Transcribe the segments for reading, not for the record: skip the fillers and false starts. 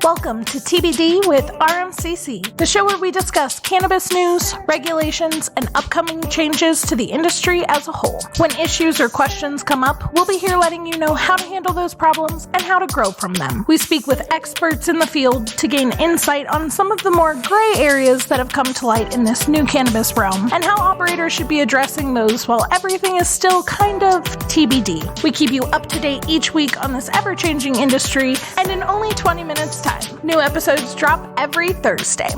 Welcome to TBD with RMCC, the show where we discuss cannabis news, regulations, and upcoming changes to the industry as a whole. When issues or questions come up, we'll be here letting you know how to handle those problems and how to grow from them. We speak with experts in the field to gain insight on some of the more gray areas that have come to light in this new cannabis realm, and how operators should be addressing those while everything is still kind of TBD. We keep you up to date each week on this ever-changing industry, and in only 20 minutes time. New episodes drop every Thursday.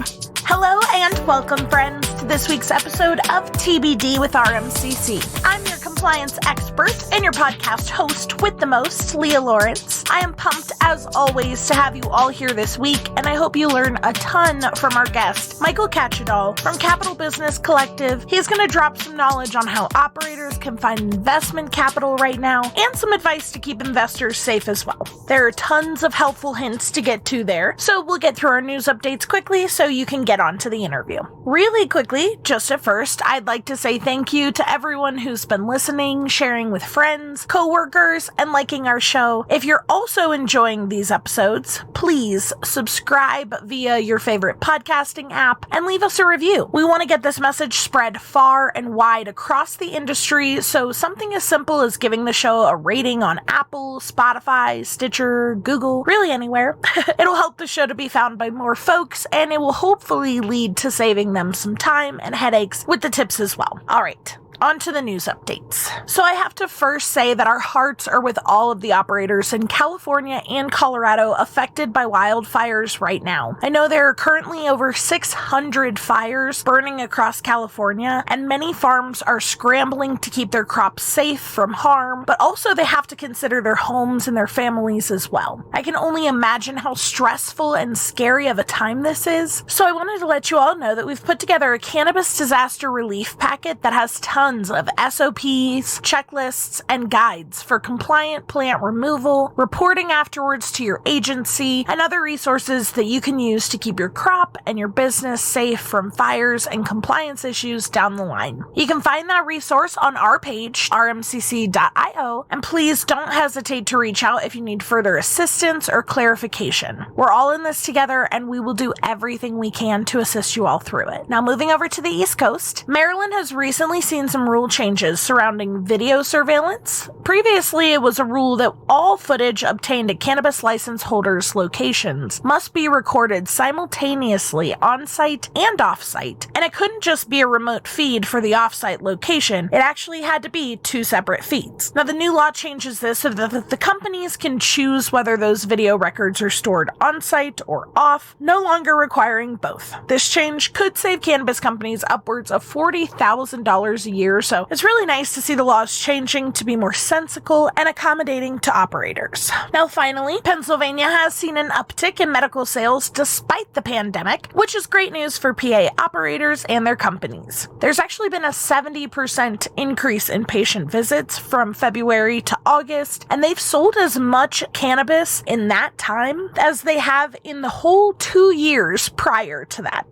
Hello and welcome, friends, to this week's episode of TBD with RMCC. I'm your compliance expert and your podcast host with the most, Leah Lawrence. I am pumped, as always, to have you all here this week, and I hope you learn a ton from our guest, Michael Catudal from Catudal Business Collective. He's going to drop some knowledge on how operators can find investment capital right now, and some advice to keep investors safe as well. There are tons of helpful hints to get to there, so we'll get through our news updates quickly so you can get on to the interview. Really quickly, just at first, I'd like to say thank you to everyone who's been listening, sharing with friends, coworkers, and liking our show. If you're also enjoying these episodes, please subscribe via your favorite podcasting app and leave us a review. We want to get this message spread far and wide across the industry, so something as simple as giving the show a rating on Apple, Spotify, Stitcher, Google, really anywhere. It'll help the show to be found by more folks, and it will hopefully lead to saving them some time and headaches with the tips as well. All right. On to the news updates. So I have to first say that our hearts are with all of the operators in California and Colorado affected by wildfires right now. I know there are currently over 600 fires burning across California, and many farms are scrambling to keep their crops safe from harm, but also they have to consider their homes and their families as well. I can only imagine how stressful and scary of a time this is, so I wanted to let you all know that we've put together a cannabis disaster relief packet that has tons of SOPs, checklists, and guides for compliant plant removal, reporting afterwards to your agency, and other resources that you can use to keep your crop and your business safe from fires and compliance issues down the line. You can find that resource on our page, rmcc.io, and please don't hesitate to reach out if you need further assistance or clarification. We're all in this together, and we will do everything we can to assist you all through it. Now, moving over to the East Coast, Maryland has recently seen some rule changes surrounding video surveillance. Previously, it was a rule that all footage obtained at cannabis license holders' locations must be recorded simultaneously on-site and off-site, and it couldn't just be a remote feed for the off-site location. It actually had to be two separate feeds. Now, the new law changes this so that the companies can choose whether those video records are stored on-site or off, no longer requiring both. This change could save cannabis companies upwards of $40,000 a year, so it's really nice to see the laws changing to be more sensical and accommodating to operators. Now finally, Pennsylvania has seen an uptick in medical sales despite the pandemic, which is great news for PA operators and their companies. There's actually been a 70% increase in patient visits from February to August, and they've sold as much cannabis in that time as they have in the whole 2 years prior to that.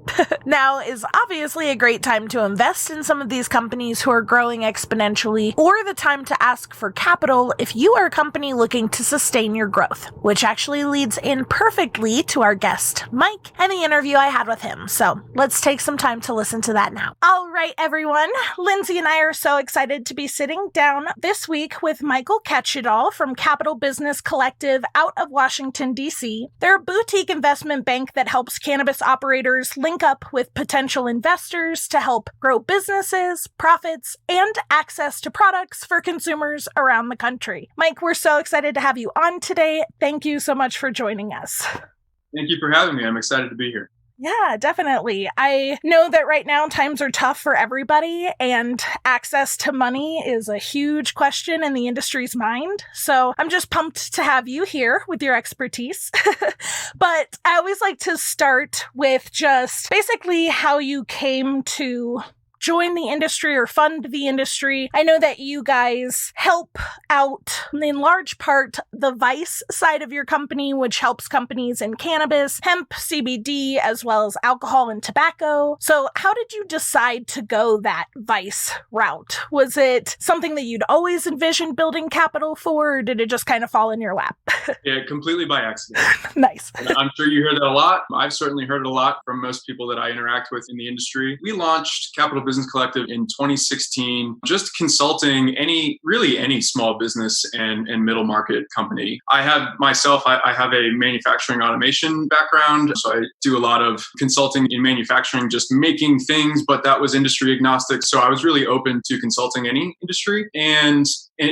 Now is obviously a great time to invest in some of these companies who are growing exponentially, or the time to ask for capital if you are a company looking to sustain your growth, which actually leads in perfectly to our guest, Mike, and the interview I had with him. So let's take some time to listen to that now. All right, everyone. Lindsay and I are so excited to be sitting down this week with Michael Catudal from Catudal Business Collective out of Washington, D.C. They're a boutique investment bank that helps cannabis operators link up with potential investors to help grow businesses, profits, and access to products for consumers around the country. Mike, we're so excited to have you on today. Thank you so much for joining us. Thank you for having me. I'm excited to be here. Yeah, definitely. I know that right now times are tough for everybody, and access to money is a huge question in the industry's mind. So I'm just pumped to have you here with your expertise. But I always like to start with just basically how you came to join the industry or fund the industry. I know that you guys help out in large part the Vice side of your company, which helps companies in cannabis, hemp, CBD, as well as alcohol and tobacco. So how did you decide to go that Vice route? Was it something that you'd always envisioned building capital for, or did it just kind of fall in your lap? Yeah, completely by accident. Nice. I'm sure you hear that a lot. I've certainly heard it a lot from most people that I interact with in the industry. We launched Capital Business Collective in 2016, just consulting any small business and middle market company. I have a manufacturing automation background. So I do a lot of consulting in manufacturing, just making things, but that was industry agnostic. So I was really open to consulting any industry. And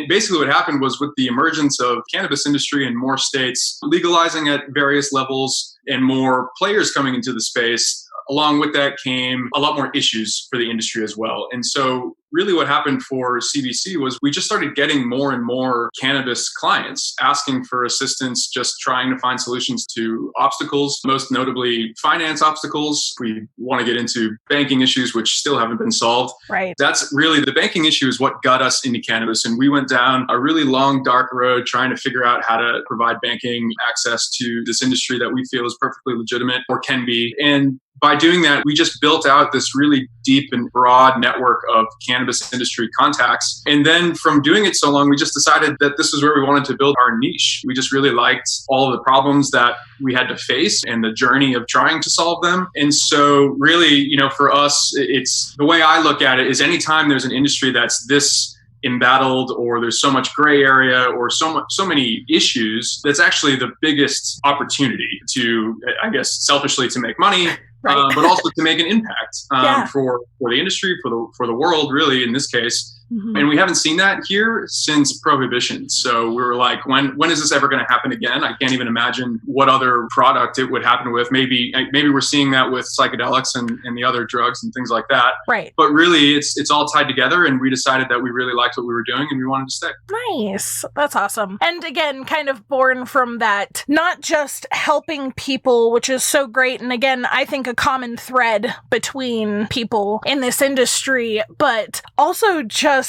basically what happened was with the emergence of cannabis industry in more states, legalizing at various levels and more players coming into the space, along with that came a lot more issues for the industry as well. And so really what happened for CBC was we just started getting more and more cannabis clients asking for assistance, just trying to find solutions to obstacles, most notably finance obstacles. We want to get into banking issues, which still haven't been solved. Right. That's really the banking issue is what got us into cannabis. And we went down a really long, dark road trying to figure out how to provide banking access to this industry that we feel is perfectly legitimate or can be. And by doing that, we just built out this really deep and broad network of cannabis industry contacts. And then from doing it so long, we just decided that this is where we wanted to build our niche. We just really liked all of the problems that we had to face and the journey of trying to solve them. And so really, for us, it's the way I look at it is anytime there's an industry that's this embattled or there's so much gray area or so many issues, that's actually the biggest opportunity to, I guess, selfishly to make money. Right. But also to make an impact for the industry, for the world, really, in this case. Mm-hmm. And we haven't seen that here since Prohibition. So we were like, when is this ever going to happen again? I can't even imagine what other product it would happen with. Maybe we're seeing that with psychedelics and the other drugs and things like that. Right. But really, it's all tied together. And we decided that we really liked what we were doing and we wanted to stay. Nice. That's awesome. And again, kind of born from that, not just helping people, which is so great. And again, I think a common thread between people in this industry, but also just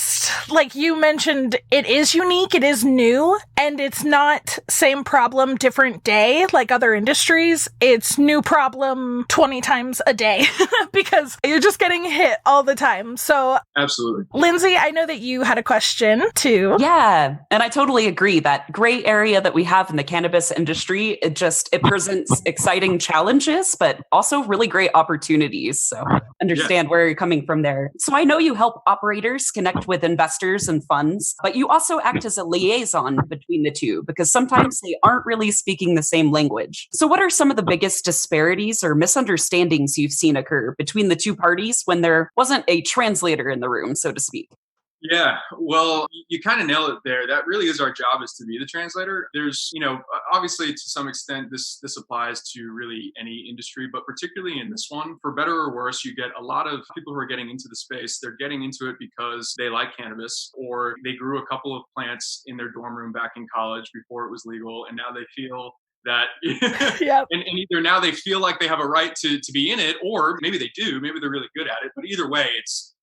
like you mentioned, it is unique, it is new, and it's not same problem, different day like other industries. It's new problem 20 times a day because you're just getting hit all the time. So absolutely. Lindsay, I know that you had a question too. Yeah, and I totally agree. That gray area that we have in the cannabis industry, it presents exciting challenges, but also really great opportunities. So understand where you're coming from there. So I know you help operators connect with investors and funds, but you also act as a liaison between the two because sometimes they aren't really speaking the same language. So what are some of the biggest disparities or misunderstandings you've seen occur between the two parties when there wasn't a translator in the room, so to speak? Yeah, well, you kind of nailed it there. That really is our job, is to be the translator. There's, obviously to some extent, this applies to really any industry, but particularly in this one, for better or worse, you get a lot of people who are getting into the space. They're getting into it because they like cannabis or they grew a couple of plants in their dorm room back in college before it was legal. And now they feel that, and either now they feel like they have a right to be in it, or maybe they do, maybe they're really good at it. But either way,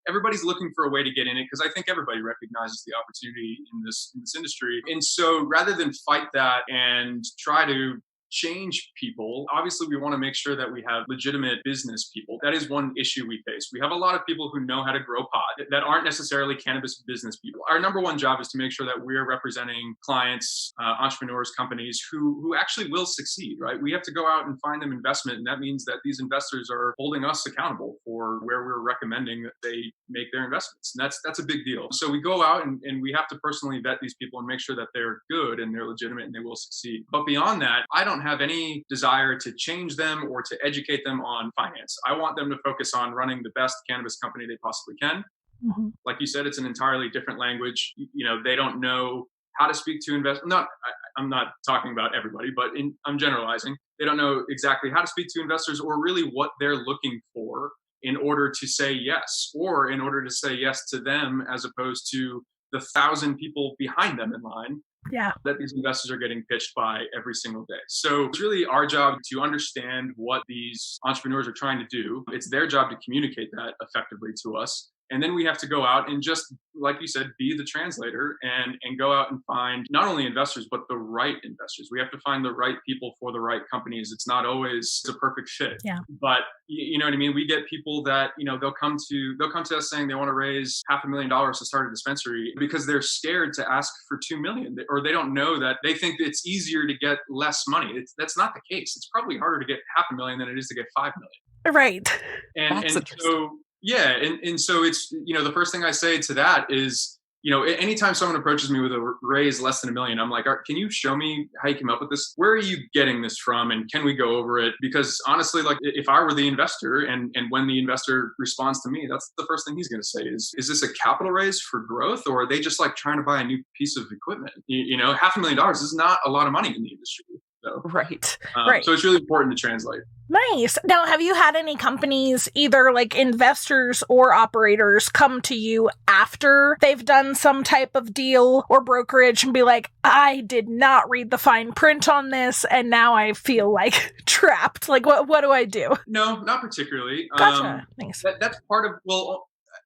everybody's looking for a way to get in it because I think everybody recognizes the opportunity in this industry. And so rather than fight that and try to change people, obviously we want to make sure that we have legitimate business people. That is one issue we face. We have a lot of people who know how to grow pot that aren't necessarily cannabis business people. Our number one job is to make sure that we're representing clients, entrepreneurs, companies who actually will succeed, right? We have to go out and find them investment. And that means that these investors are holding us accountable for where we're recommending that they make their investments. And that's a big deal. So we go out and we have to personally vet these people and make sure that they're good and they're legitimate and they will succeed. But beyond that, I don't have any desire to change them or to educate them on finance. I want them to focus on running the best cannabis company they possibly can. Mm-hmm. Like you said, it's an entirely different language. They don't know how to speak to investors. I'm not talking about everybody, but I'm generalizing. They don't know exactly how to speak to investors or really what they're looking for in order to say yes, or in order to say yes to them as opposed to the 1,000 people behind them in line. Yeah. that these investors are getting pitched by every single day. So it's really our job to understand what these entrepreneurs are trying to do. It's their job to communicate that effectively to us. And then we have to go out and just, like you said, be the translator and go out and find not only investors, but the right investors. We have to find the right people for the right companies. It's not always a perfect fit. Yeah. But you know what I mean? We get people that, they'll come to us saying they want to raise $500,000 to start a dispensary because they're scared to ask for $2 million, or they don't know that they think it's easier to get less money. That's not the case. It's probably harder to get $500,000 than it is to get $5 million. Right. And so, yeah. And so it's, the first thing I say to that is, anytime someone approaches me with a raise less than $1 million, I'm like, can you show me how you came up with this? Where are you getting this from? And can we go over it? Because honestly, like if I were the investor and when the investor responds to me, that's the first thing he's going to say is this a capital raise for growth? Or are they just like trying to buy a new piece of equipment? $500,000 is not a lot of money in the industry. So, right. So it's really important to translate. Nice. Now, have you had any companies, either like investors or operators, come to you after they've done some type of deal or brokerage and be like, I did not read the fine print on this, and now I feel like trapped? Like, what do I do? No, not particularly. Gotcha. Nice. That's part of,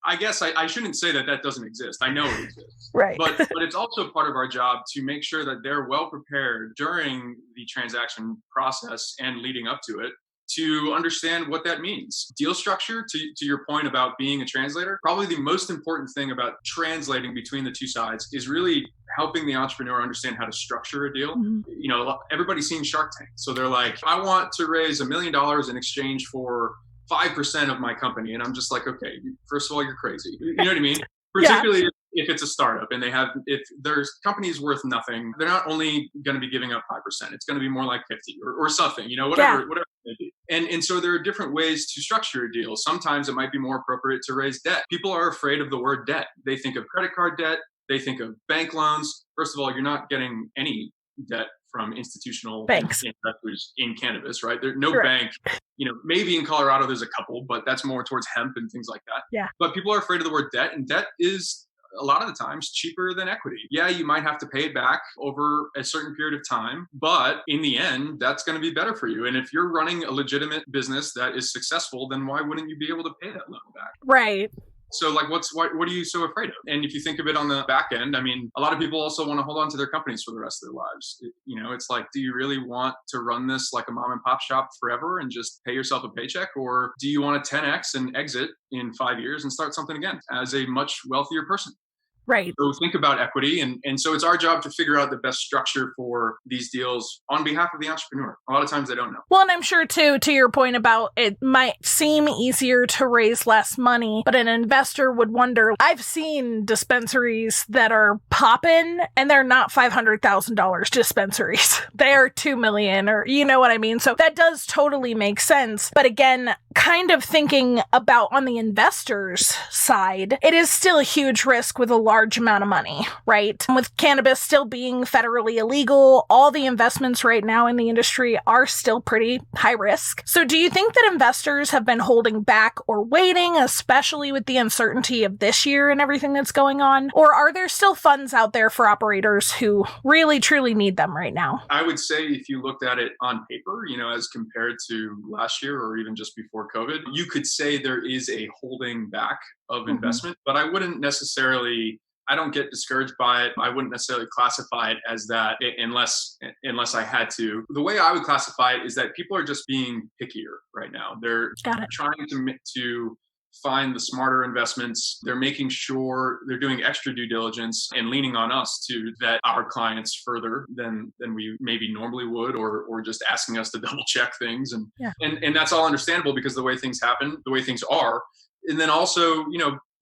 I guess I shouldn't say that doesn't exist. I know it exists. Right. But it's also part of our job to make sure that they're well prepared during the transaction process and leading up to it to understand what that means. Deal structure, to your point about being a translator, probably the most important thing about translating between the two sides is really helping the entrepreneur understand how to structure a deal. Mm-hmm. Everybody's seen Shark Tank. So they're like, I want to raise $1 million in exchange for 5% of my company. And I'm just like, okay, first of all, you're crazy. You know what I mean? Particularly if it's a startup and if there's companies worth nothing, they're not only going to be giving up 5%. It's going to be more like 50 or something, whatever it may be. And so there are different ways to structure a deal. Sometimes it might be more appropriate to raise debt. People are afraid of the word debt. They think of credit card debt. They think of bank loans. First of all, you're not getting any debt from institutional banks investors in cannabis, right? There's no bank, maybe in Colorado there's a couple, but that's more towards hemp and things like that. Yeah. But people are afraid of the word debt, and debt is a lot of the times cheaper than equity. Yeah, you might have to pay it back over a certain period of time, but in the end, that's going to be better for you. And if you're running a legitimate business that is successful, then why wouldn't you be able to pay that loan back? Right. So like, what are you so afraid of? And if you think of it on the back end, I mean, a lot of people also want to hold on to their companies for the rest of their lives. It's like, do you really want to run this like a mom and pop shop forever and just pay yourself a paycheck? Or do you want to 10X and exit in 5 years and start something again as a much wealthier person? Right. So think about equity. And so it's our job to figure out the best structure for these deals on behalf of the entrepreneur. A lot of times they don't know. Well, and I'm sure too, to your point about it might seem easier to raise less money, but an investor would wonder. I've seen dispensaries that are popping and they're not $500,000 dispensaries. They're $2 million, or you know what I mean? So that does totally make sense. But again, kind of thinking about on the investor's side, it is still a huge risk with a large amount of money, right? With cannabis still being federally illegal, all the investments right now in the industry are still pretty high risk. So do you think that investors have been holding back or waiting, especially with the uncertainty of this year and everything that's going on? Or are there still funds out there for operators who really, truly need them right now? I would say if you looked at it on paper, as compared to last year or even just before COVID, you could say there is a holding back of investment, but I wouldn't necessarily, I don't get discouraged by it. I wouldn't necessarily classify it as that unless I had to. The way I would classify it is that people are just being pickier right now. They're trying to find the smarter investments. They're making sure they're doing extra due diligence and leaning on us to vet our clients further than we maybe normally would, or just asking us to double check things. And that's all understandable because the way things happen, the way things are. And then also,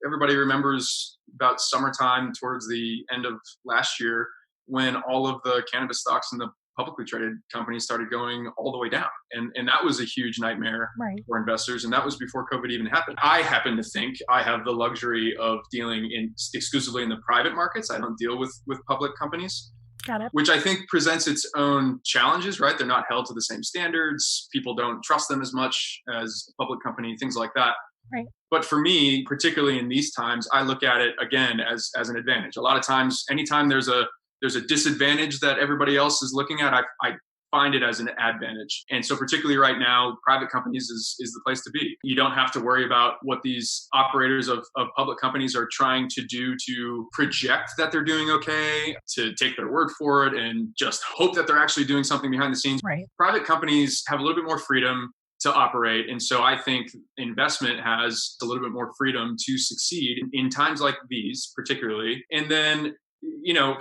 everybody remembers about summertime towards the end of last year when all of the cannabis stocks and the publicly traded companies started going all the way down. And that was a huge nightmare for investors. And that was before COVID even happened. I happen to think I have the luxury of dealing exclusively in the private markets. I don't deal with public companies. Got it. Which I think presents its own challenges, right? They're not held to the same standards. People don't trust them as much as a public company, things like that. Right. But for me, particularly in these times, I look at it again as an advantage. A lot of times, anytime there's a there's a disadvantage that everybody else is looking at, I find it as an advantage. And so particularly right now, private companies is the place to be. You don't have to worry about what these operators of public companies are trying to do to project that they're doing okay, to take their word for it and just hope that they're actually doing something behind the scenes. Right. Private companies have a little bit more freedom to operate. And so I think investment has a little bit more freedom to succeed in times like these, particularly. And then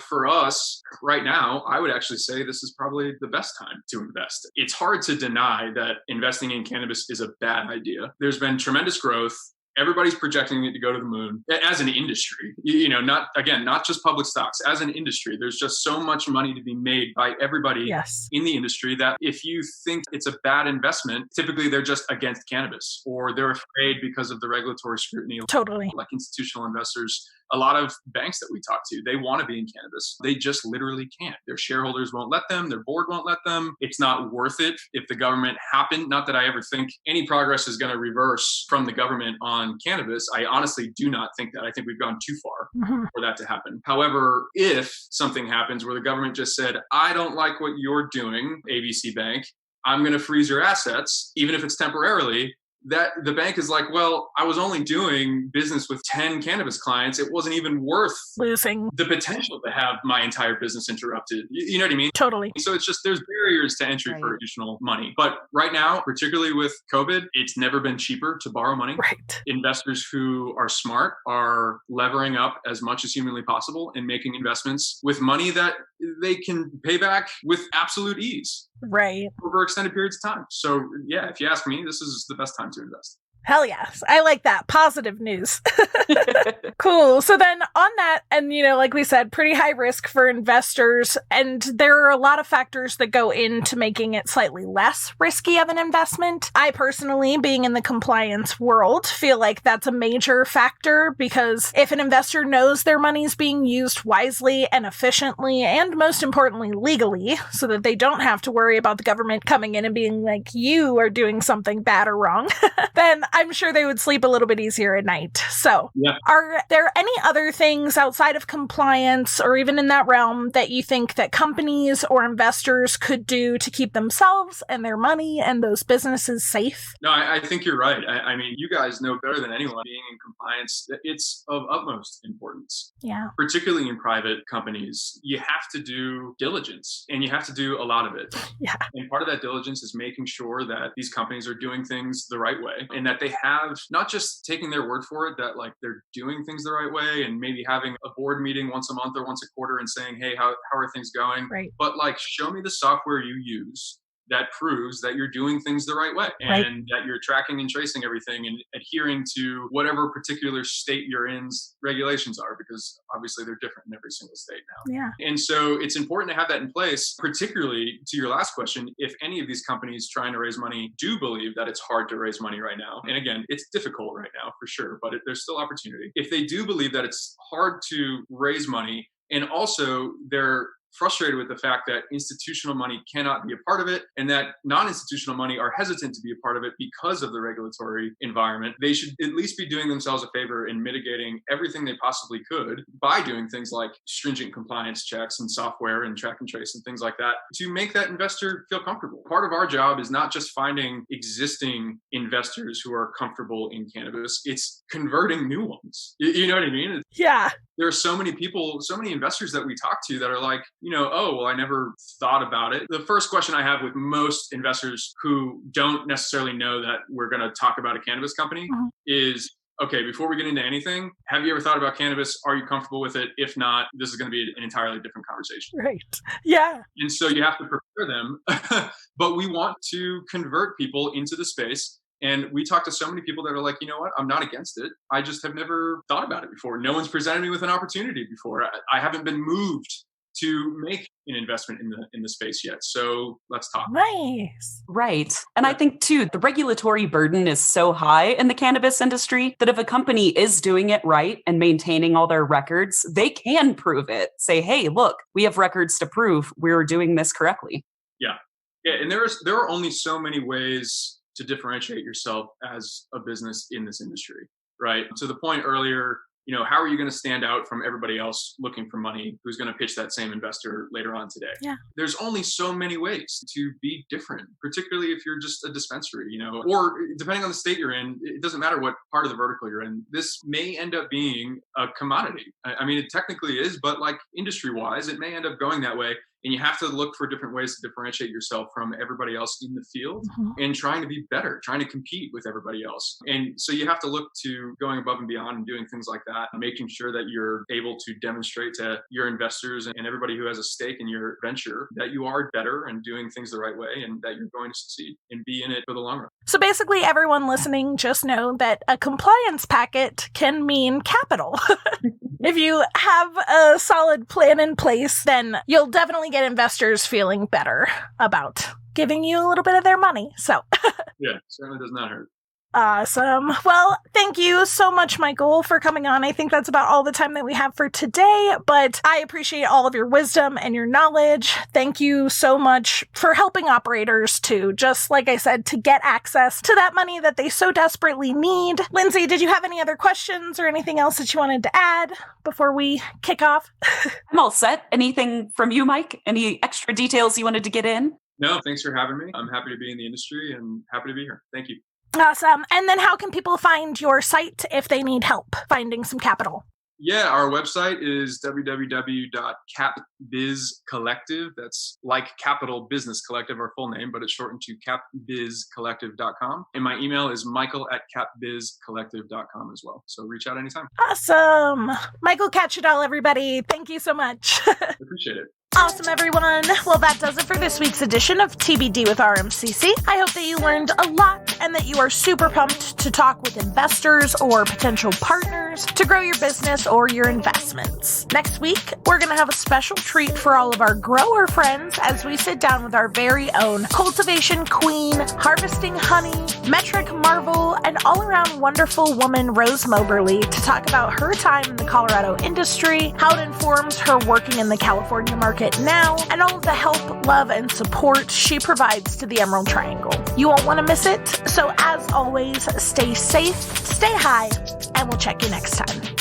for us right now, I would actually say this is probably the best time to invest. It's hard to deny that investing in cannabis is a bad idea. There's been tremendous growth. Everybody's projecting it to go to the moon as an industry, not just public stocks, as an industry. There's just so much money to be made by everybody in the industry that if you think it's a bad investment, typically they're just against cannabis or they're afraid because of the regulatory scrutiny. Totally. Like institutional investors, a lot of banks that we talk to, they want to be in cannabis. They just literally can't. Their shareholders won't let them. Their board won't let them. It's not worth it if the government happened. Not that I ever think any progress is going to reverse from the government on cannabis. I honestly do not think that. I think we've gone too far for that to happen. However, if something happens where the government just said, I don't like what you're doing, ABC Bank, I'm going to freeze your assets, even if it's temporarily, that the bank is like, well, I was only doing business with 10 cannabis clients. It wasn't even worth losing the potential to have my entire business interrupted. You know what I mean? Totally. So it's just, there's barriers to entry for additional money. But right now, particularly with COVID, it's never been cheaper to borrow money. Right. Investors who are smart are levering up as much as humanly possible and making investments with money that they can pay back with absolute ease. Right. Over extended periods of time. So yeah, if you ask me, this is the best time to invest. Hell yes. I like that. Positive news. Cool. So then on that, and like we said, pretty high risk for investors. And there are a lot of factors that go into making it slightly less risky of an investment. I personally, being in the compliance world, feel like that's a major factor because if an investor knows their money's being used wisely and efficiently, and most importantly, legally, so that they don't have to worry about the government coming in and being like, you are doing something bad or wrong, then I'm sure they would sleep a little bit easier at night. So, Are there any other things outside of compliance or even in that realm that you think that companies or investors could do to keep themselves and their money and those businesses safe? No, I think you're right. I mean, you guys know better than anyone, being in compliance, it's of utmost importance. Yeah. Particularly in private companies, you have to do diligence and you have to do a lot of it. Yeah. And part of that diligence is making sure that these companies are doing things the right way and that they have not just taking their word for it, that like they're doing things the right way and maybe having a board meeting once a month or once a quarter and saying, hey, how are things going? Right. But like, show me the software you use that proves that you're doing things the right way and that you're tracking and tracing everything and adhering to whatever particular state you're in's regulations are, because obviously they're different in every single state now. Yeah. And so it's important to have that in place, particularly to your last question, if any of these companies trying to raise money do believe that it's hard to raise money right now. And again, it's difficult right now for sure, but there's still opportunity. If they do believe that it's hard to raise money and also they're frustrated with the fact that institutional money cannot be a part of it and that non-institutional money are hesitant to be a part of it because of the regulatory environment, they should at least be doing themselves a favor in mitigating everything they possibly could by doing things like stringent compliance checks and software and track and trace and things like that to make that investor feel comfortable. Part of our job is not just finding existing investors who are comfortable in cannabis, it's converting new ones. You know what I mean? Yeah. There are so many people, so many investors that we talk to that are like, oh, well, I never thought about it. The first question I have with most investors who don't necessarily know that we're going to talk about a cannabis company is, okay, before we get into anything, have you ever thought about cannabis? Are you comfortable with it? If not, this is going to be an entirely different conversation. Right. Yeah. And so you have to prepare them. But we want to convert people into the space. And we talk to so many people that are like, you know what, I'm not against it. I just have never thought about it before. No one's presented me with an opportunity before. I haven't been moved to make an investment in the space yet. So let's talk. Nice. Right. And I think too, the regulatory burden is so high in the cannabis industry that if a company is doing it right and maintaining all their records, they can prove it. Say, hey, look, we have records to prove we're doing this correctly. Yeah. Yeah. And there are only so many ways to differentiate yourself as a business in this industry, right? To the point earlier, how are you going to stand out from everybody else looking for money who's going to pitch that same investor later on today? Yeah. There's only so many ways to be different, particularly if you're just a dispensary, or depending on the state you're in, it doesn't matter what part of the vertical you're in. This may end up being a commodity. I mean, it technically is, but like industry wise, it may end up going that way. And you have to look for different ways to differentiate yourself from everybody else in the field and trying to be better, trying to compete with everybody else. And so you have to look to going above and beyond and doing things like that, making sure that you're able to demonstrate to your investors and everybody who has a stake in your venture that you are better and doing things the right way and that you're going to succeed and be in it for the long run. So basically, everyone listening, just know that a compliance packet can mean capital. If you have a solid plan in place, then you'll definitely get investors feeling better about giving you a little bit of their money. So yeah, certainly does not hurt. Awesome. Well, thank you so much, Michael, for coming on. I think that's about all the time that we have for today, but I appreciate all of your wisdom and your knowledge. Thank you so much for helping operators to, just like I said, to get access to that money that they so desperately need. Lindsay, did you have any other questions or anything else that you wanted to add before we kick off? I'm all set. Anything from you, Mike? Any extra details you wanted to get in? No, thanks for having me. I'm happy to be in the industry and happy to be here. Thank you. Awesome. And then how can people find your site if they need help finding some capital? Yeah, our website is www.capbizcollective. That's like Capital Business Collective, our full name, but it's shortened to capbizcollective.com. And my email is michael@capbizcollective.com as well. So reach out anytime. Awesome. Michael Catudal, everybody. Thank you so much. I appreciate it. Awesome, everyone. Well, that does it for this week's edition of TBD with RMCC. I hope that you learned a lot and that you are super pumped to talk with investors or potential partners to grow your business or your investments. Next week, we're going to have a special treat for all of our grower friends as we sit down with our very own cultivation queen, harvesting honey, metric marvel, and all-around wonderful woman, Rose Moberly, to talk about her time in the Colorado industry, how it informs her working in the California market now, and all of the help, love, and support she provides to the Emerald Triangle. You won't want to miss it, so as always, stay safe, stay high, and we'll check you next time.